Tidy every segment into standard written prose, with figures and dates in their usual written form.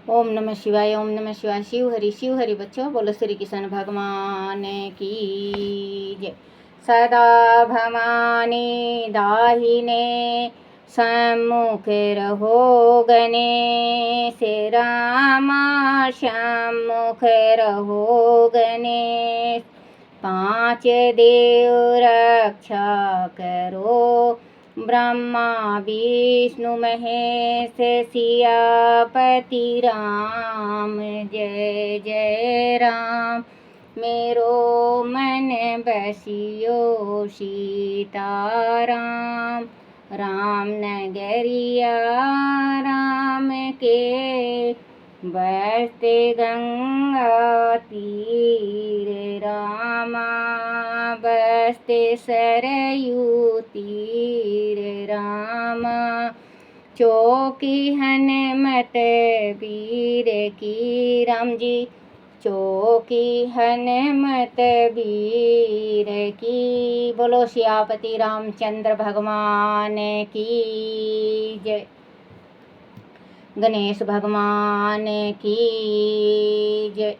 ओम नमः शिवाय। ओम नमः शिवाय। शिव हरि बच्चों, बोलो श्री कृष्ण भगवान की जय। सदा भवानी दाहिने सम्मुख रहो गने, से रामा सम्मुख रहो गणेश। पांच देव रक्षा करो, ब्रह्मा विष्णु महेश सियापति राम। जय जय राम। मेरो मन बसियो सीताराम। राम नगरिया राम के, बसते गंगा तीर रामा, बसते सरयू तीर रामा। चौकी हनुमत वीर की राम जी, चौकी हनुमत वीर की। बोलो सियापति रामचंद्र भगवान की जय। गणेश भगवान की जय।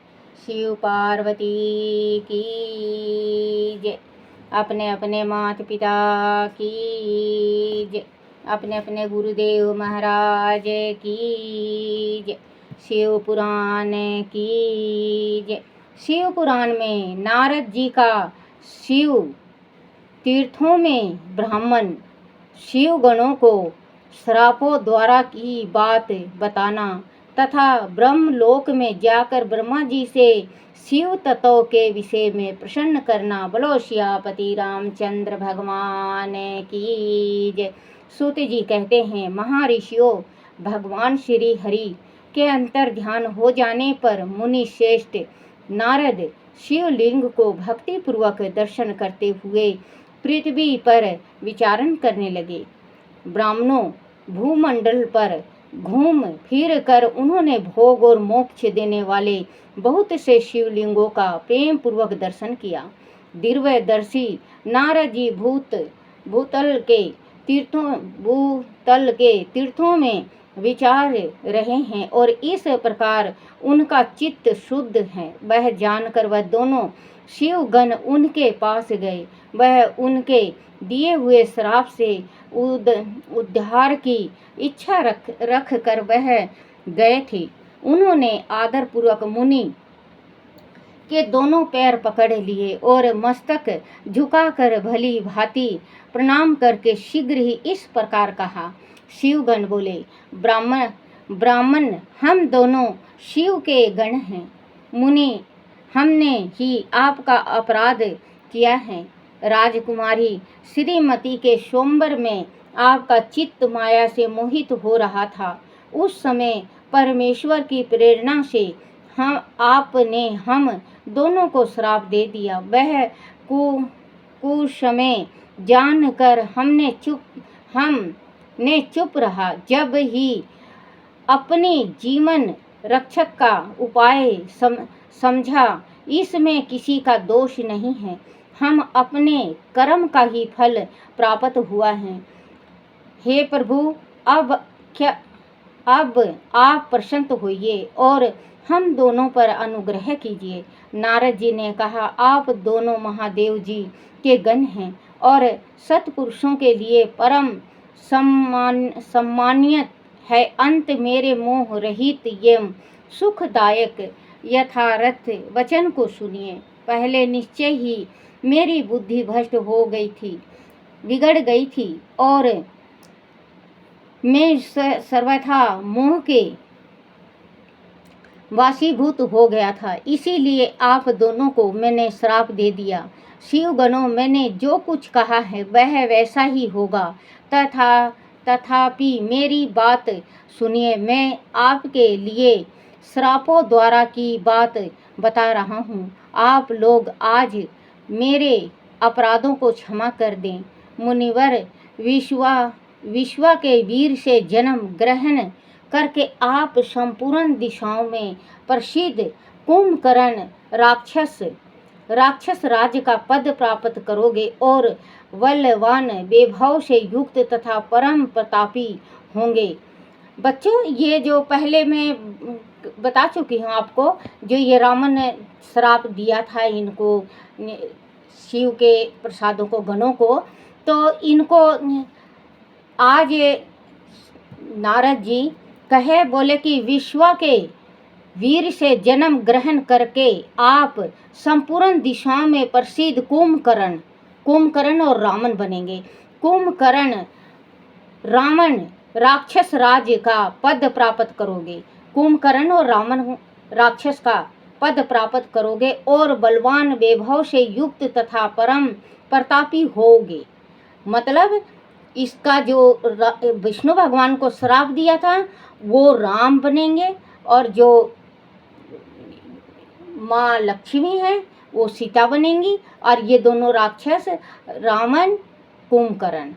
शिव पार्वती की जय। अपने अपने माता पिता की जय। अपने अपने गुरुदेव महाराज की जय। शिव पुराण की जय। शिव पुराण में नारद जी का शिव तीर्थों में ब्राह्मण शिव गणों को श्रापों द्वारा की बात बताना तथा ब्रह्मलोक में जाकर ब्रह्मा जी से शिव तत्व के विषय में प्रसन्न करना। बोलो सियापति रामचंद्र भगवान की जय। सूत जी कहते हैं, महर्षियों, भगवान श्री हरि के अंतर ध्यान हो जाने पर मुनि श्रेष्ठ नारद शिवलिंग को भक्ति पूर्वक दर्शन करते हुए पृथ्वी पर विचरण करने लगे। ब्राह्मणों भूमंडल पर घूम फिर कर उन्होंने भोग और मोक्ष देने वाले बहुत से शिवलिंगों का प्रेम पूर्वक दर्शन किया। दिव्यदर्शी नारद जी भूतल के तीर्थों में विचार रहे हैं और इस प्रकार उनका चित्त शुद्ध है। वह जानकर वह दोनों शिवगण उनके पास गए। वह उनके दिए हुए श्राप से उद्धार की इच्छा रख कर वह गए थे। उन्होंने आदर पूर्वक मुनि के दोनों पैर पकड़ लिए और मस्तक झुकाकर भली भांति प्रणाम करके शीघ्र ही इस प्रकार कहा। शिवगण बोले, ब्राह्मण हम दोनों शिव के गण हैं। मुनि, हमने ही आपका अपराध किया है। राजकुमारी श्रीमती के स्वयंवर में आपका चित्त माया से मोहित हो रहा था। उस समय परमेश्वर की प्रेरणा से आपने हम दोनों को श्राप दे दिया। वह कुसमय जानकर हमने चुप रहा। जब ही अपने जीवन रक्षक का उपाय समझा, इसमें किसी का दोष नहीं है। हम अपने कर्म का ही फल प्राप्त हुआ है। हे प्रभु, अब आप प्रसन्न होइए और हम दोनों पर अनुग्रह कीजिए। नारद जी ने कहा, आप दोनों महादेव जी के गण हैं और सत्पुरुषों के लिए परम सम्मानित है। अंत मेरे मोह रहित एवं सुखदायक यथार्थ वचन को सुनिए। पहले निश्चय ही मेरी बुद्धि भ्रष्ट हो गई थी, बिगड़ गई थी और मैं सर्वथा मोह के वासीभूत हो गया था। इसीलिए आप दोनों को मैंने श्राप दे दिया। शिवगणों, मैंने जो कुछ कहा है वह वैसा ही होगा। तथापि मेरी बात सुनिए। मैं आपके लिए श्रापों द्वारा की बात बता रहा हूँ। आप लोग आज मेरे अपराधों को क्षमा कर दें। मुनिवर विश्वा के वीर से जन्म ग्रहण करके आप संपूर्ण दिशाओं में प्रसिद्ध कुंभकर्ण राक्षस राज का पद प्राप्त करोगे और बलवान वैभव से युक्त तथा परम प्रतापी होंगे। बच्चों ये जो पहले मैं बता चुकी हूँ आपको, जो ये रावण ने श्राप दिया था इनको, शिव के प्रसादों को, गणों को, तो इनको आज नारद जी कहे, बोले कि विश्व के वीर से जन्म ग्रहण करके आप संपूर्ण दिशाओं में प्रसिद्ध कुंभकर्ण और रावण बनेंगे। कुंभकर्ण रावण राक्षस राज्य का पद प्राप्त करोगे, कुंभकर्ण और रावण राक्षस का पद प्राप्त करोगे और बलवान वैभव से युक्त तथा परम प्रतापी होगे। मतलब इसका जो विष्णु भगवान को श्राप दिया था वो राम बनेंगे, और जो माँ लक्ष्मी है वो सीता बनेंगी, और ये दोनों राक्षस रावण कुंभकर्ण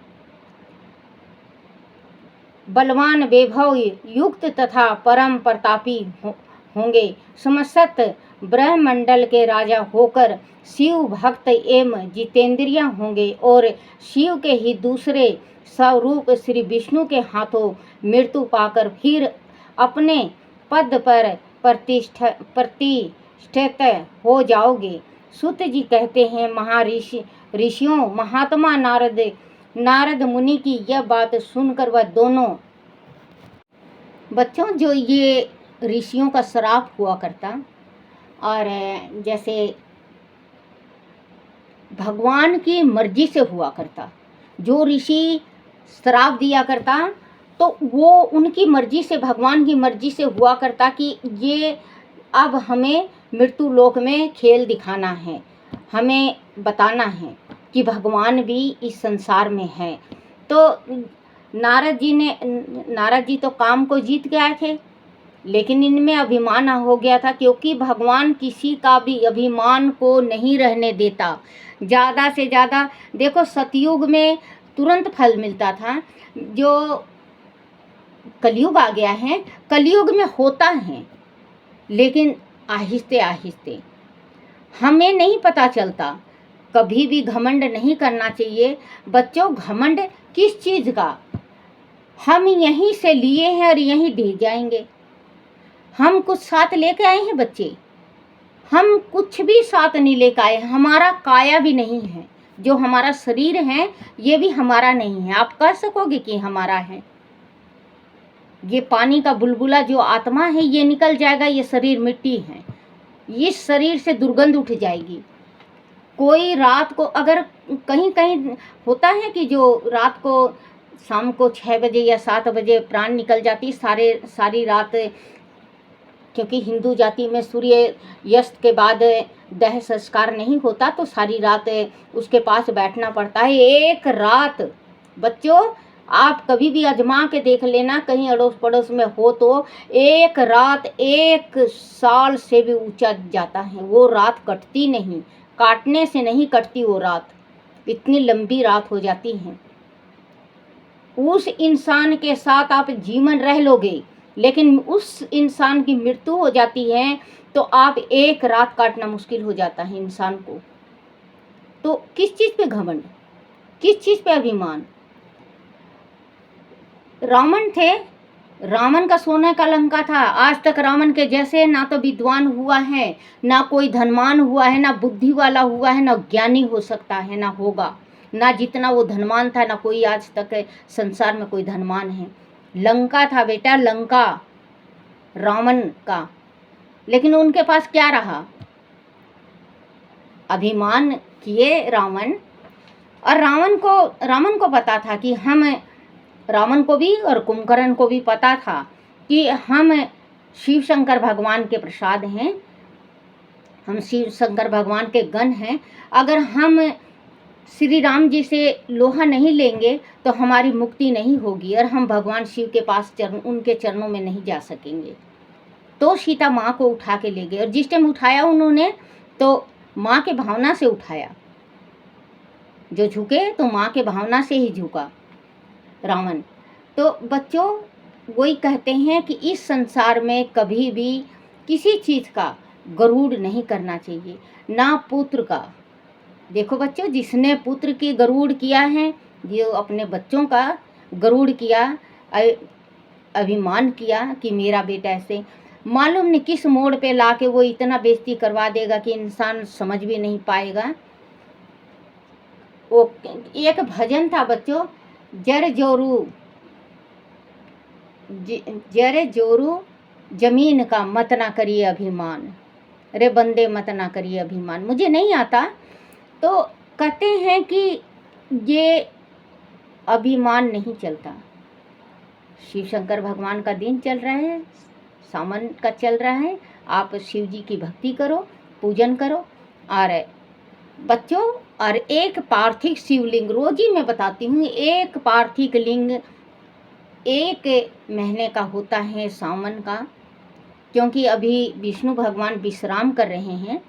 बलवान वैभव युक्त तथा परम प्रतापी होंगे। समस्त ब्रह्मंडल के राजा होकर शिव भक्त एवं जितेंद्रिय होंगे, और शिव के ही दूसरे स्वरूप श्री विष्णु के हाथों मृत्यु पाकर फिर अपने पद पर प्रतिष्ठित हो जाओगे। सूत जी कहते हैं, ऋषियों महात्मा नारद मुनि की यह बात सुनकर वह दोनों बच्चों, जो ये ऋषियों का श्राप हुआ करता, और जैसे भगवान की मर्जी से हुआ करता, जो ऋषि श्राप दिया करता तो वो उनकी मर्जी से, भगवान की मर्जी से हुआ करता कि ये अब हमें मृत्यु लोक में खेल दिखाना है, हमें बताना है कि भगवान भी इस संसार में है। तो नारद जी तो काम को जीत के आए थे, लेकिन इनमें अभिमान हो गया था, क्योंकि भगवान किसी का भी अभिमान को नहीं रहने देता। ज़्यादा से ज़्यादा देखो, सतयुग में तुरंत फल मिलता था, जो कलयुग आ गया है, कलयुग में होता है लेकिन आहिस्ते आहिस्ते, हमें नहीं पता चलता। कभी भी घमंड नहीं करना चाहिए बच्चों। घमंड किस चीज़ का? हम यहीं से लिए हैं और यहीं दे जाएंगे। हम कुछ साथ लेके आए हैं बच्चे? हम कुछ भी साथ नहीं लेके आए। हमारा काया भी नहीं है, जो हमारा शरीर है ये भी हमारा नहीं है। आप कह सकोगे कि हमारा है? ये पानी का बुलबुला जो आत्मा है ये निकल जाएगा, ये शरीर मिट्टी है, इस शरीर से दुर्गंध उठ जाएगी। कोई रात को अगर कहीं कहीं होता है कि जो रात को शाम को 6 बजे या 7 बजे प्राण निकल जाती, सारी रात, क्योंकि हिंदू जाति में सूर्यास्त के बाद दह संस्कार नहीं होता, तो सारी रात उसके पास बैठना पड़ता है। एक रात बच्चों, आप कभी भी आजमा के देख लेना, कहीं अड़ोस पड़ोस में हो तो एक रात 1 साल से भी ऊंचा जाता है। वो रात कटती नहीं, काटने से नहीं कटती वो रात, इतनी लंबी रात हो जाती है। उस इंसान के साथ आप जीवन रह लोगे, लेकिन उस इंसान की मृत्यु हो जाती है तो आप एक रात काटना मुश्किल हो जाता है इंसान को। तो किस चीज़ पे घमंड, किस चीज़ पे अभिमान? रावण थे, रावण का सोने का लंका था। आज तक रावण के जैसे ना तो विद्वान हुआ है, ना कोई धनवान हुआ है, ना बुद्धि वाला हुआ है, ना ज्ञानी हो सकता है, ना होगा। ना जितना वो धनवान था, ना कोई आज तक संसार में कोई धनवान है। लंका था बेटा, लंका रावण का, लेकिन उनके पास क्या रहा? अभिमान किए रावण। और रावण को पता था कि रावण को भी और कुंभकर्ण को भी पता था कि हम शिव शंकर भगवान के प्रसाद हैं, हम शिव शंकर भगवान के गण हैं। अगर हम श्री राम जी से लोहा नहीं लेंगे तो हमारी मुक्ति नहीं होगी, और हम भगवान शिव के पास उनके चरणों में नहीं जा सकेंगे। तो सीता माँ को उठा के ले गए, और जिस टाइम उठाया उन्होंने तो माँ के भावना से उठाया। जो झुके तो माँ के भावना से ही झुका रावण। तो बच्चों, वही कहते हैं कि इस संसार में कभी भी किसी चीज़ का गरुड़ नहीं करना चाहिए, ना पुत्र का। देखो बच्चों, जिसने पुत्र की गरुड़ किया है, जो अपने बच्चों का गरुड़ किया, अभिमान किया कि मेरा बेटा ऐसे, मालूम नहीं किस मोड़ पे लाके वो इतना बेइज्जती करवा देगा कि इंसान समझ भी नहीं पाएगा। वो एक भजन था बच्चों, जर जोरू जमीन का मत ना करिए अभिमान, रे बंदे मत ना करिए अभिमान। मुझे नहीं आता, तो कहते हैं कि ये अभिमान नहीं चलता। शिव शंकर भगवान का दिन चल रहा है, सावन का चल रहा है, आप शिव जी की भक्ति करो, पूजन करो। और बच्चों, और एक पार्थिव शिवलिंग, रोज ही मैं बताती हूँ, एक पार्थिव लिंग 1 महीने का होता है सावन का, क्योंकि अभी विष्णु भगवान विश्राम कर रहे हैं।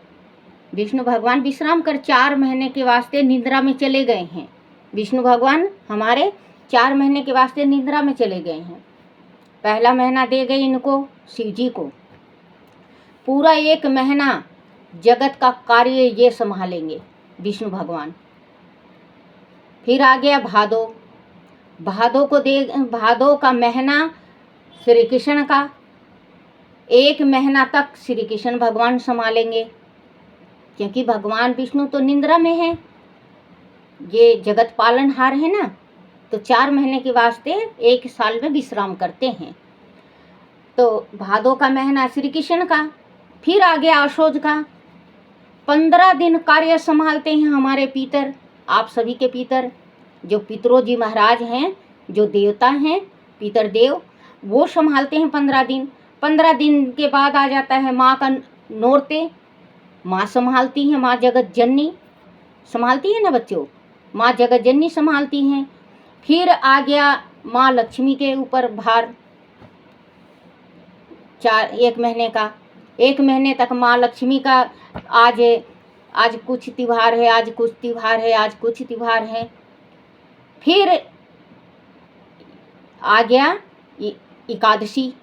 विष्णु भगवान विश्राम कर 4 महीने के वास्ते निद्रा में चले गए हैं। विष्णु भगवान हमारे 4 महीने के वास्ते निद्रा में चले गए हैं। पहला महीना दे गए इनको, शिव जी को। पूरा 1 महीना जगत का कार्य ये संभालेंगे विष्णु भगवान। फिर आ गया भादो, भादो का महीना श्री कृष्ण का, 1 महीना तक श्री कृष्ण भगवान संभालेंगे, क्योंकि भगवान विष्णु तो निद्रा में है, ये जगत पालनहार है ना, तो 4 महीने के वास्ते 1 साल में विश्राम करते हैं। तो भादो का महीना श्री कृष्ण का। फिर आ गया आशोज का, 15 दिन कार्य संभालते हैं हमारे पितर, आप सभी के पितर, जो पितरोजी महाराज हैं, जो देवता हैं, पितर देव, वो संभालते हैं 15 दिन। 15 दिन के बाद आ जाता है माँ का नोरते, माँ संभालती हैं, माँ जगत जननी संभालती है ना बच्चों, माँ जगत जननी संभालती हैं। फिर आ गया माँ लक्ष्मी के ऊपर भार, 1 महीने का, 1 महीने तक माँ लक्ष्मी का, आज कुछ त्योहार है, आज कुछ त्योहार है, आज कुछ त्योहार है। फिर आ गया एकादशी,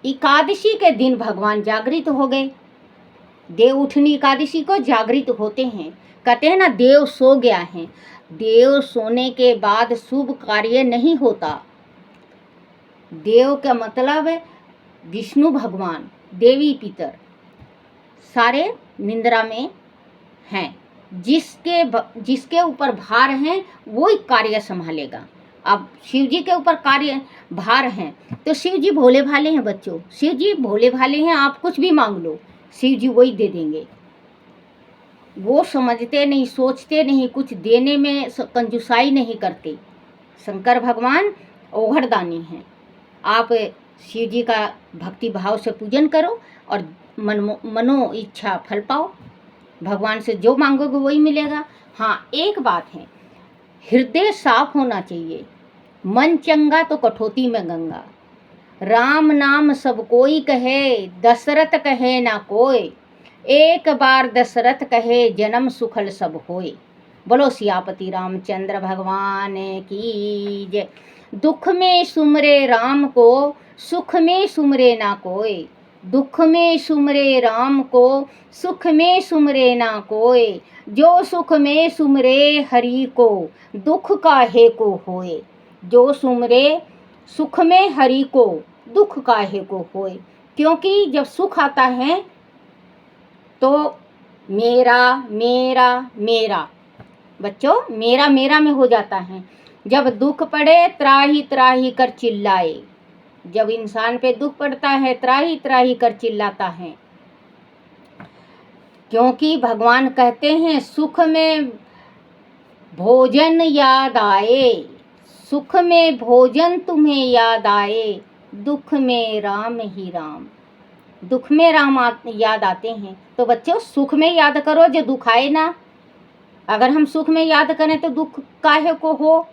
एकादशी के दिन भगवान जागृत हो गए। देव उठनी एकादशी को जागृत होते हैं। कहते हैं ना, देव सो गया है, देव सोने के बाद शुभ कार्य नहीं होता। देव का मतलब विष्णु भगवान, देवी पितर सारे निंद्रा में हैं। जिसके ऊपर भार हैं वो ही कार्य संभालेगा। अब शिव जी के ऊपर कार्य भार हैं, तो शिव जी भोले भाले हैं बच्चों, शिव जी भोले भाले हैं। आप कुछ भी मांग लो, शिव जी वही दे देंगे। वो समझते नहीं, सोचते नहीं, कुछ देने में कंजूसाई नहीं करते। शंकर भगवान ओघड़दानी हैं। आप शिव जी का भक्ति भाव से पूजन करो और मनो इच्छा फल पाओ। भगवान से जो मांगोगे वही मिलेगा। हाँ, एक बात है, हृदय साफ होना चाहिए। मन चंगा तो कठौती में गंगा। राम नाम सब कोई कहे, दशरथ कहे ना कोई। एक बार दशरथ कहे, जन्म सुखल सब होए। बोलो सियापति रामचंद्र भगवान की जय। दुख में सुमरे राम को, सुख में सुमरे ना कोई। दुख में सुमरे राम को, सुख में सुमरे ना कोई। जो सुख में सुमरे हरि को, दुख काहे को होए। जो सुमरे सुख में हरि को, दुख काहे को होए। क्योंकि जब सुख आता है तो मेरा मेरा मेरा, बच्चों, मेरा मेरा में हो जाता है। जब दुख पड़े त्राही त्राही कर चिल्लाए। जब इंसान पे दुख पड़ता है त्राही त्राही कर चिल्लाता है। क्योंकि भगवान कहते हैं, सुख में भोजन याद आए, सुख में भोजन तुम्हें याद आए, दुख में राम ही राम। दुख में राम याद आते हैं। तो बच्चों, सुख में याद करो जो दुख आए ना। अगर हम सुख में याद करें तो दुख काहे को हो,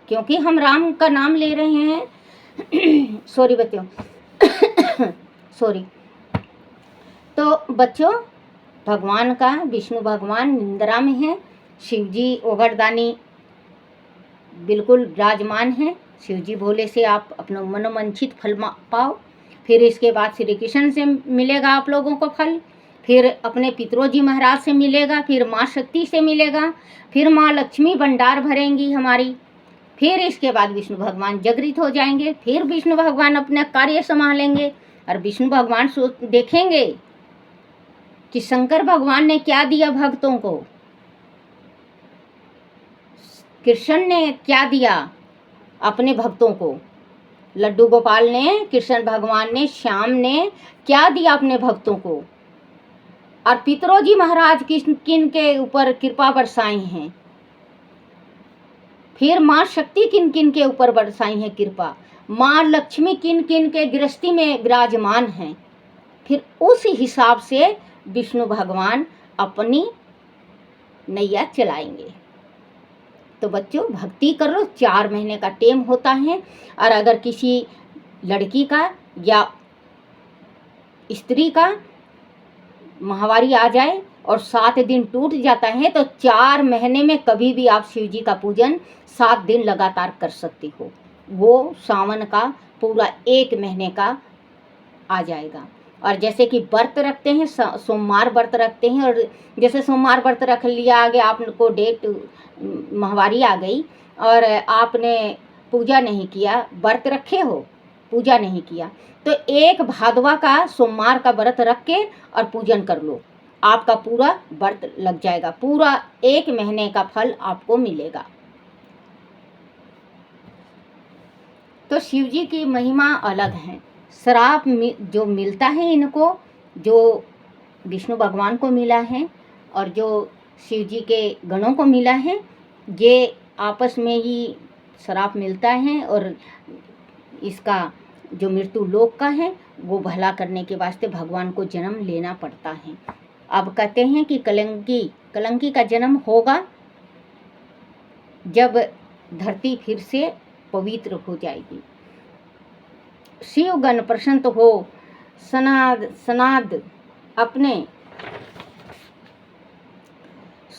क्योंकि हम राम का नाम ले रहे हैं। सॉरी बच्चों, सॉरी। तो बच्चों, भगवान का, विष्णु भगवान निंद्रा में है, शिव जी ओघड़दानी बिल्कुल विराजमान है। शिव जी भोले से आप अपना मनोवांछित फल पाओ। फिर इसके बाद श्री कृष्ण से मिलेगा आप लोगों को फल, फिर अपने पितरोजी महाराज से मिलेगा, फिर माँ शक्ति से मिलेगा, फिर माँ लक्ष्मी भंडार भरेंगी हमारी, फिर इसके बाद विष्णु भगवान जागृत हो जाएंगे, फिर विष्णु भगवान अपना कार्य संभालेंगे और विष्णु भगवान देखेंगे कि शंकर भगवान ने क्या दिया भक्तों को, कृष्ण ने क्या दिया अपने भक्तों को, लड्डू गोपाल ने, कृष्ण भगवान ने, श्याम ने क्या दिया अपने भक्तों को, और पितरोजी महाराज किन के ऊपर कृपा बरसाई हैं, फिर माँ शक्ति किन किन के ऊपर बरसाई है कृपा, माँ लक्ष्मी किन किन के गृहस्थी में विराजमान हैं, फिर उस हिसाब से विष्णु भगवान अपनी नैया चलाएंगे। तो बच्चों भक्ति करो, 4 महीने का टेम होता है, और अगर किसी लड़की का या स्त्री का माहवारी आ जाए और 7 दिन टूट जाता है तो 4 महीने में कभी भी आप शिव जी का पूजन 7 दिन लगातार कर सकती हो। वो सावन का पूरा 1 महीने का आ जाएगा। और जैसे कि व्रत रखते हैं, सोमवार व्रत रखते हैं, और जैसे सोमवार व्रत रख लिया, आगे आपको डेट माहवारी आ गई और आपने पूजा नहीं किया, व्रत रखे हो पूजा नहीं किया, तो 1 भादवा का सोमवार का व्रत रख के और पूजन कर लो, आपका पूरा व्रत लग जाएगा, पूरा 1 महीने का फल आपको मिलेगा। तो शिव जी की महिमा अलग है। श्राप जो मिलता है इनको, जो विष्णु भगवान को मिला है और जो शिव जी के गणों को मिला है, ये आपस में ही श्राप मिलता है, और इसका जो मृत्यु लोक का है वो भला करने के वास्ते भगवान को जन्म लेना पड़ता है। अब कहते हैं कि कलंकी का जन्म होगा जब धरती फिर से पवित्र हो जाएगी, शिवगण प्रसन्न हो, सनाद अपने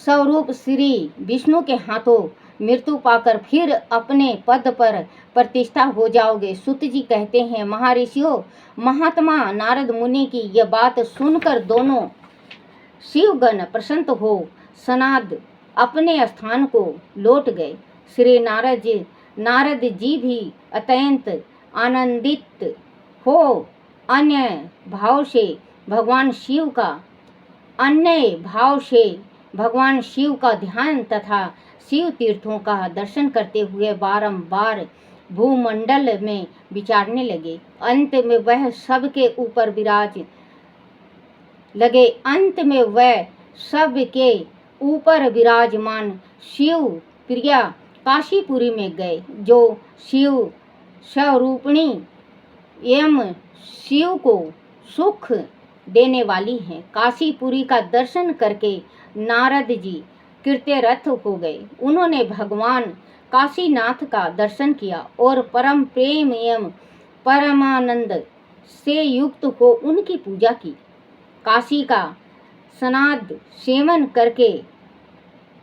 स्वरूप श्री विष्णु के हाथों मृत्यु पाकर फिर अपने पद पर प्रतिष्ठा हो जाओगे। सुत जी कहते हैं, महर्षियों महात्मा नारद मुनि की यह बात सुनकर दोनों शिवगण प्रसन्न हो सनाद अपने स्थान को लौट गए। श्री नारद जी भी अत्यंत आनंदित हो अन्य भाव से भगवान शिव का ध्यान तथा शिव तीर्थों का दर्शन करते हुए बारंबार भूमंडल में विचारने लगे। अंत में वह सबके ऊपर विराजमान शिव प्रिया काशीपुरी में गए, जो शिव स्वरूपिणी एवं शिव को सुख देने वाली हैं। काशीपुरी का दर्शन करके नारद जी कृत्यरथ हो गए। उन्होंने भगवान काशीनाथ का दर्शन किया और परम प्रेम एवं परमानंद से युक्त हो उनकी पूजा की। काशी का सनाद सेवन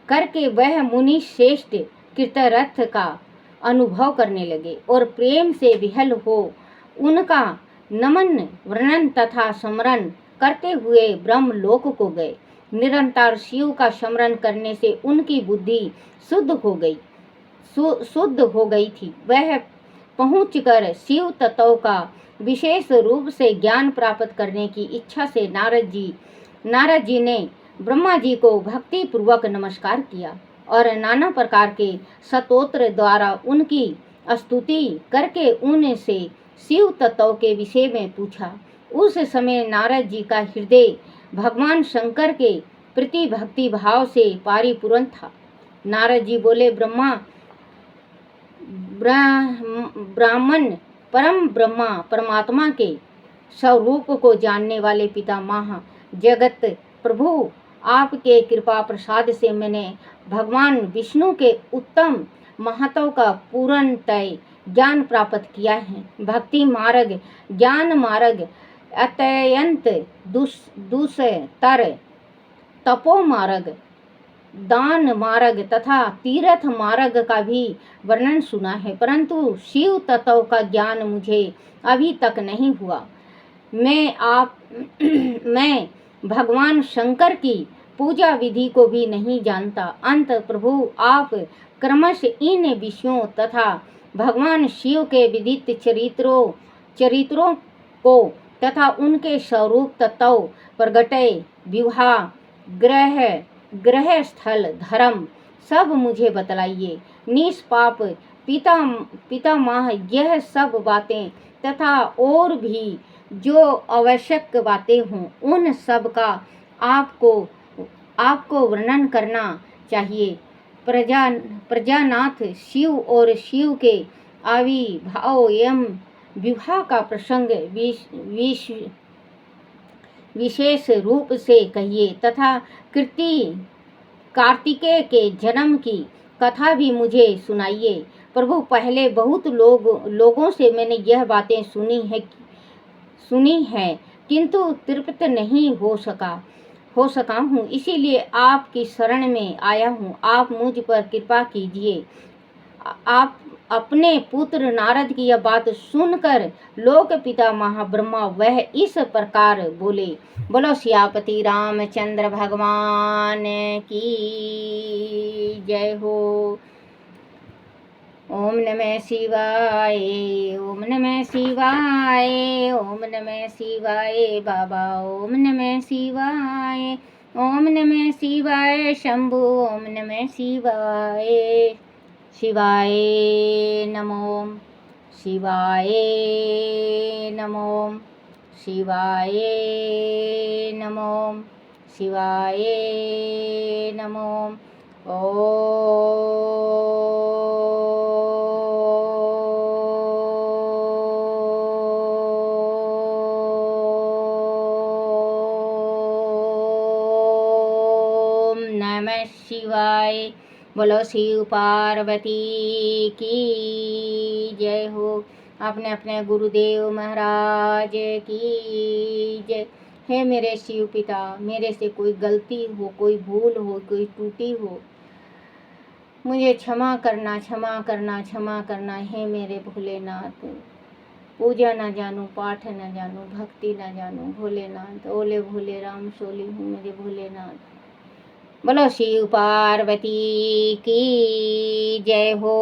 करके वह मुनि श्रेष्ठ कृत्यरथ का अनुभव करने लगे और प्रेम से विहल हो उनका नमन वर्णन तथा स्मरण करते हुए ब्रह्मलोक को गए। निरंतर शिव का स्मरण करने से उनकी बुद्धि शुद्ध हो गई थी। वह पहुंचकर शिव तत्व का विशेष रूप से ज्ञान प्राप्त करने की इच्छा से नारद जी ने ब्रह्मा जी को भक्ति पूर्वक नमस्कार किया और नाना प्रकार के स्तोत्र द्वारा उनकी स्तुति करके उनसे शिव तत्व के विषय में पूछा। उस समय नारद जी का हृदय भगवान शंकर के प्रति भक्ति भाव से परिपूर्ण था। नारद जी बोले, ब्राह्मण परम ब्रह्मा परमात्मा के स्वरूप को जानने वाले पितामह जगत प्रभु, आपके कृपा प्रसाद से मैंने भगवान विष्णु के उत्तम महत्व का पूर्णतः ज्ञान प्राप्त किया है। भक्ति मार्ग, ज्ञान मार्ग, अत्यंत दुष्तर तपो मार्ग, दान मार्ग तथा तीर्थ मार्ग का भी वर्णन सुना है, परंतु शिव तत्व का ज्ञान मुझे अभी तक नहीं हुआ। मैं भगवान शंकर की पूजा विधि को भी नहीं जानता। अंत प्रभु आप क्रमश इन विषयों तथा भगवान शिव के विदित चरित्रों को तथा उनके स्वरूप तत्व प्रगटे विवाह ग्रह स्थल धर्म सब मुझे बतलाइए। निष्पाप पितामह यह सब बातें तथा और भी जो आवश्यक बातें हों उन सब का आपको वर्णन करना चाहिए। प्रजानाथ शिव और शिव के आविर्भाव एवं विवाह का प्रसंग विशेष रूप से कहिए तथा कार्तिकेय के जन्म की कथा भी मुझे सुनाइए। प्रभु पहले बहुत लोगों से मैंने यह बातें सुनी है किंतु तृप्त नहीं हो सका हूँ, इसीलिए आपकी शरण में आया हूँ। आप मुझ पर कृपा कीजिए। आप अपने पुत्र नारद की यह बात सुनकर लोक पिता महाब्रह्मा वह इस प्रकार बोले। बोलो सियापति रामचंद्र भगवान की जय हो। ओम नमः शिवाय, ओम नमः शिवाय, ओम नमः शिवाय बाबा, ओम नमः शिवाय, ओम नमः शिवाय शंभु, ओम नमः शिवाय। शिवाय नमो, शिवाय नमो, शिवाय नमो, शिवाय नमो। ओम नमः शिवाय। बोलो शिव पार्वती की जय हो। अपने अपने गुरुदेव महाराज की जय। हे मेरे शिव पिता, मेरे से कोई गलती हो, कोई भूल हो, कोई त्रुटि हो, मुझे क्षमा करना, क्षमा करना, क्षमा करना। हे मेरे भोलेनाथ, पूजा न जानूं, पाठ न जानूं, भक्ति न जानूं, भोलेनाथ। ओले भोले राम सोली हूँ मेरे भोलेनाथ। बोलो शिव पार्वती की जय हो।